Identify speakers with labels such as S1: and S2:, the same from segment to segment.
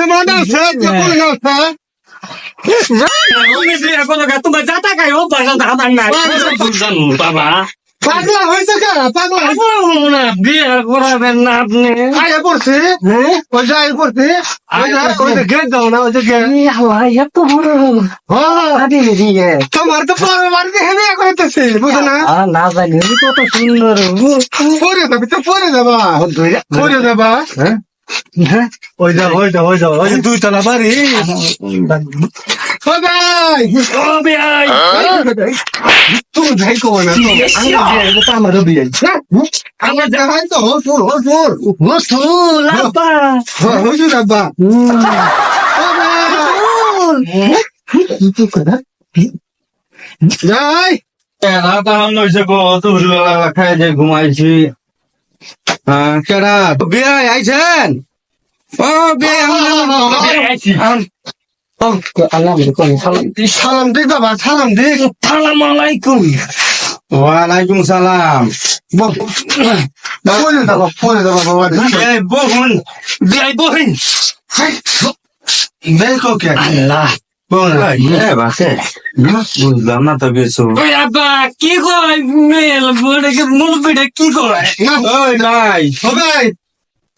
S1: আছে মনে আছে
S2: তোমার যাতা খাই ও বাবা
S1: পাগলা হয়েছে কে পাগলা
S2: বিয়ে করাবেন না আপনি
S1: আগে পড়ছি ওই যে আগে পড়ছি ওই যে গেট দাও না ওই যে গেট
S2: এত বড়
S1: তোমার তো পরে বাড়িতে হেনে করতেছে বুঝো না
S2: না জানি কত সুন্দর
S1: পরে যাবি তো পরে যাবা ওই যাও ওই যে 2 তলা বাড়ি ও ভাই তুমি যাই কো না
S2: আমার বিয়ে
S1: আমার দেখাই তো হোসুর
S2: আব্বা
S1: হোসুর আব্বা যাই
S2: খাই যে ঘুমাইছি
S1: কেডা বিয়ে আইছেন ও বিয়ে সালাম দিক বাবা সালাম দিক
S2: সালাম আলাইকুম
S1: ওয়ালাইকুম সালাম ফোনে দেবো বাবা
S2: বহুন বিয়াই বহিন
S1: দেখো কে
S2: আল্লাহ
S3: বুঝলাম না তো কিছু।
S2: আব্বা কি কয় মেল বড়কে মূল পিঠে কি কয়
S3: ওই ভাই
S1: ও ভাই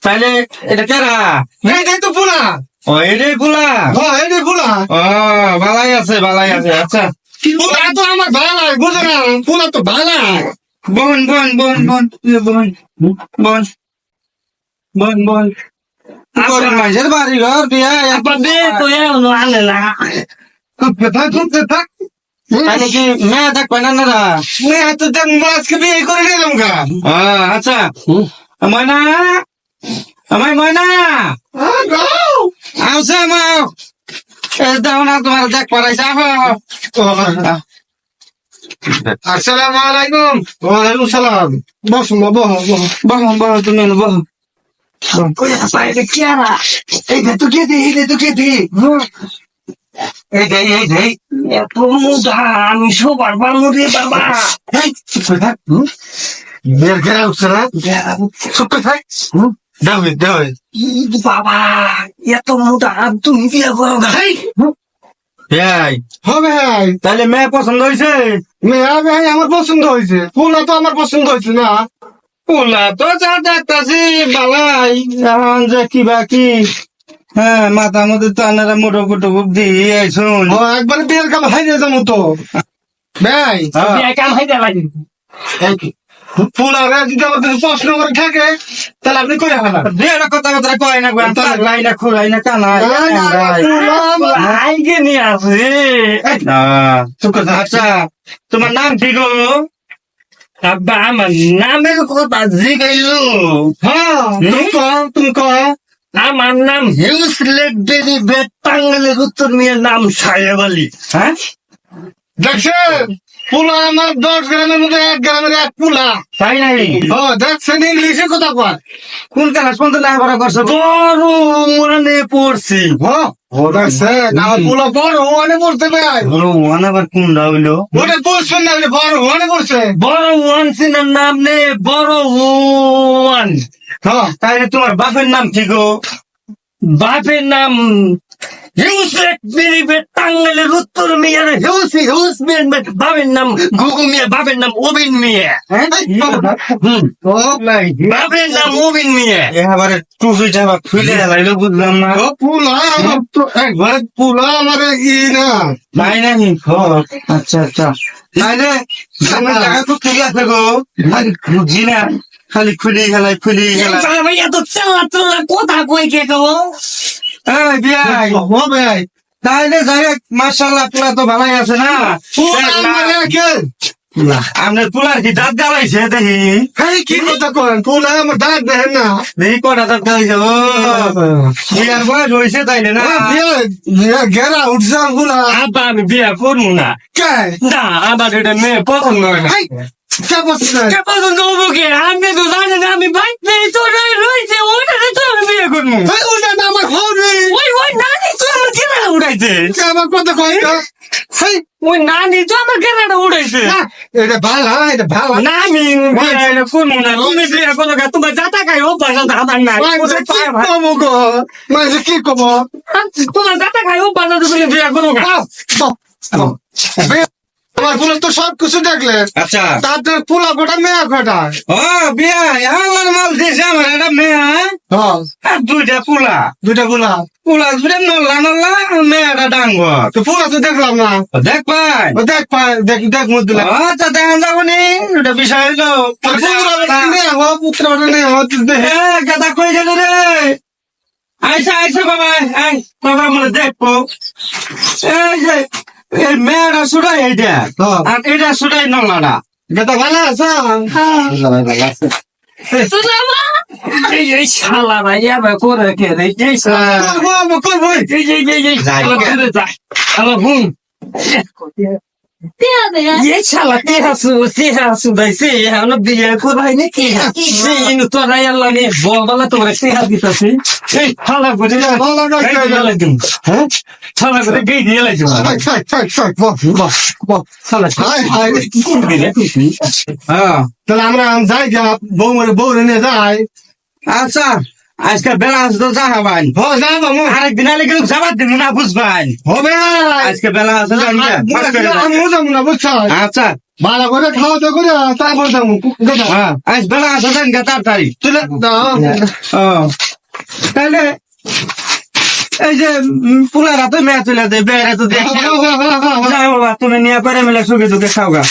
S3: তাহলে এটা কেরা?
S1: এই তো পোলা
S3: ও এটাই পোলা।
S1: এই পোলা
S3: ও ভালাই আছে আচ্ছা
S1: পোলা তো আমার ভালাই বুঝো না পোলা তো ভালাই
S3: বোন মানুষের বাড়ি ঘর বিয়া
S2: আব্বা বে তো এমন আনে না
S1: খুব থাক
S3: তাহলে কি মেয়ে থাকবে না না
S1: মেয়ে তো দেখ মাছকে বিয়ে করে নিলাম গা
S3: আচ্ছা ময়না ময়না આવશે માં દાવના તમારે દેખ પડાય
S1: আসসালামু আলাইকুম ওয়ালাইকুম সালাম বসুন বহ
S3: বহ তুমি বহ
S2: বাইরে কি আরা
S1: এই তো কে দি এই
S2: এত মুদা আমি সবার পারবো রে বাবা
S1: বের গেরা উঠছে না চুপ থাক দাও
S2: বাবা এত মুদা তুমি বিয়ে করো ভাই
S1: হবে ভাই
S3: তাহলে মেয়ে পছন্দ হয়েছে
S1: মেয়া ভাই আমার পছন্দ হয়েছে পোলা তো আমার পছন্দ হয়েছে না
S3: পোলা তো যা দেখতেছি বালাই এখন যে কিবা কি হ্যাঁ মাথার মধ্যে টানারা মোটো দিয়ে শুন
S1: একবার বিয়ের কাম হাইরে যাবো তো ভাই
S2: বিয়ে কাম হাইতে লাগে
S1: পোলা যদি আমার কাছে প্রশ্ন করে থাকে তাহলে আপনি করে ফেলান
S3: বিয়ের কথাবার্তা কয় না লাই না খুলাই না কানা
S2: আইগে নিয়ে আসে
S3: আচ্ছা তোমার নাম কি গো
S2: আব্বা আমার নামের কথা জিগাইলো
S1: হ্যাঁ তুমি কহ
S2: আমার নাম হিউস লেকবেরি বেটাঙ্গলের উত্তর মেয়ের নাম সাহেব আলী
S3: হ্যাঁ
S1: দেখছেন পোলা আমার 10 গ্রামের মধ্যে 1 গ্রামের 1 পোলা
S3: তাই নাই
S1: দেখছেন ইংলিশে কথা কয়
S3: কোন ক্লাস পর্যন্ত লেখাপড়া করছো
S2: বড় মনে পড়ছি
S1: দেখছেন আমার পোলা বড় ওয়ানে পড়তে ভাই
S3: বড় ওয়ান আবার কোনটা হইলো
S1: ওটা পড়ছেন না বড় ওয়ানে পড়ছে
S2: বড় ওয়ান সিনের নাম নে বড় ওয়ান
S3: তাইলে তোমার বাপের নাম কি গো
S2: বাপের নাম হিউস লেকবেরি বেটাঙ্গলের উত্তর মেয়ের হিউস বাপের নাম গুগু মিয়া বাপের নাম ওবিন মিয়া বাপের নাম ওবিন মিয়া
S3: এবারে টুপিটা আবার খুলে লাইলো বুঝলাম না
S1: পোলা আমার তো একবার পোলা আমার ই না
S3: তাই নাকি আচ্ছা তাইলে আমার টাকা তো ঠিক আছে গো বুঝি না খালি খুলি খেলাই
S2: ভাই এত চালা কথা কই কে গো
S3: এই বিয়াই
S1: ভাই
S3: তাইলে যাই মাশাআল্লাহ পোলা তো ভালোই আছে না
S1: পোলা আমার কে
S3: আপনার পোলার কি দাঁত গালাইছে দেখি
S1: এই কি কথা করেন পোলা আমার দাঁত দেখেন না
S3: দেখি কটা দাঁত গালাইছে ও বিয়ার বয়স হয়েছে তাইলে না
S1: গেরা উঠছে পোলা
S2: আব্বা আমি বিয়ে করবো না
S1: কে
S2: না আমার এটা মেয়ে পছন্দ হয় না
S1: কে পছন্দ
S2: কে পছন্দ হবো কে আমি তো জানি না আমি বাইক নেই তো রয়েছে ওটা তো আমি বিয়ে করবো
S1: ওটা আমার হবে
S2: ওই নানি তো আমার কেনা উঠাইছে
S1: আমার কথা কয় না
S2: ওই নানি তো আমার কেনাটা উড়াইছে
S1: এটা ভালো
S2: না আমি বিয়ে করবো না তুমি বিয়ে করো গা তোমার যাতা খাই অভ্যাস আছে আমার নাই
S1: মানুষ কি কব
S2: তোমার যাতা খাই অভ্যাস আছে তুমি বিয়ে করো গা
S1: আমার ফুলে তো সব কিছু দেখলে
S3: আচ্ছা
S1: তার পোলা কটা মেয়া কটা
S3: ও বিয়া আমার মাল দিছে আমার একটা মেয়ে আর দুইটা পোলা
S1: দুটা পোলা
S3: পোলা দুইটা নল্লা নল্লা মেয়েটা ডাঙ্গর
S1: তো পোলা তো দেখলাম না
S3: দেখ পাই
S1: দেখ মত দিলাম
S3: আচ্ছা দেখা যাবো নি ওটা বিষয় হইলো
S1: পুত্র
S3: গাদা কই গেল রে আইসা বাবা আই বাবা মনে দেখবো এই যে এই মেয়েটা সুরাই এইটা আর এটা সুরাই নল্লাটা
S1: বেটা ভালো আছে
S2: এই শালা ভাই আবার করে কে রে এই শালা
S1: করবো
S2: এই আমার হুম ये छाला तेरा सुदाइसे हम बिया को भाई ने किया इन तो राय अल्लाह ने बोला तो रखे हाथ दिता से छाला बोले
S1: ভালো না
S2: हैं छाला बोले गई दिया ले जो छाला
S3: হ্যাঁ
S1: তাহলে আমরা যাই যা বউ নিয়ে যাই
S3: আচ্ছা আজকে বেলা আছে তো যা হবান
S1: যাবো
S3: আরেকদিন আলে কিন্তু যাবার দিন না বুঝবান
S1: হবে
S3: আজকে বেলা আছে
S1: যাবো না বুঝছ
S3: আচ্ছা
S1: ভালো করে খাওয়া দাওয়া করে তারপর যাবো
S3: হ্যাঁ আজ বেলা আছে জান গা তাড়াতাড়ি
S1: তুলে
S3: তাহলে এই যে পুলারা তো মেয়ে তুলে দে বেড়ে তো দেখ যাও বাবা তুমি নিয়ে করে মিলে সুখে দুঃখে খাও গা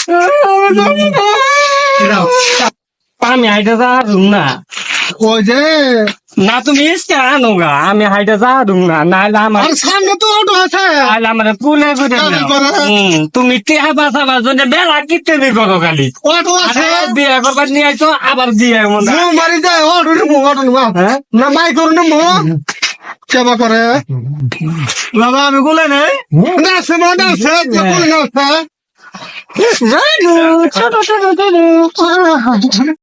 S2: আমি হাইটা যা না
S1: ওই যে
S2: না তুমি ইসকে আনো গা আমি হাইটা যা না নাইলে আমার
S1: আর সামনে তো অটো আছে
S2: নাইলে আমার পুলে করে তুমি টিহা বাঁচাবার জন্য বেলা কিতে নি করো খালি
S1: অটো আছে
S2: বিয়ে করবার নিয়ে আইছো আবার দিয়ে মনে
S1: মো মারি যায় অটো
S2: হ্যাঁ
S1: না মাই করুন মো কেবা করে
S2: বাবা আমি বলে নেই
S1: না সে মনে আছে কোন না আছে
S2: ছোট ছোট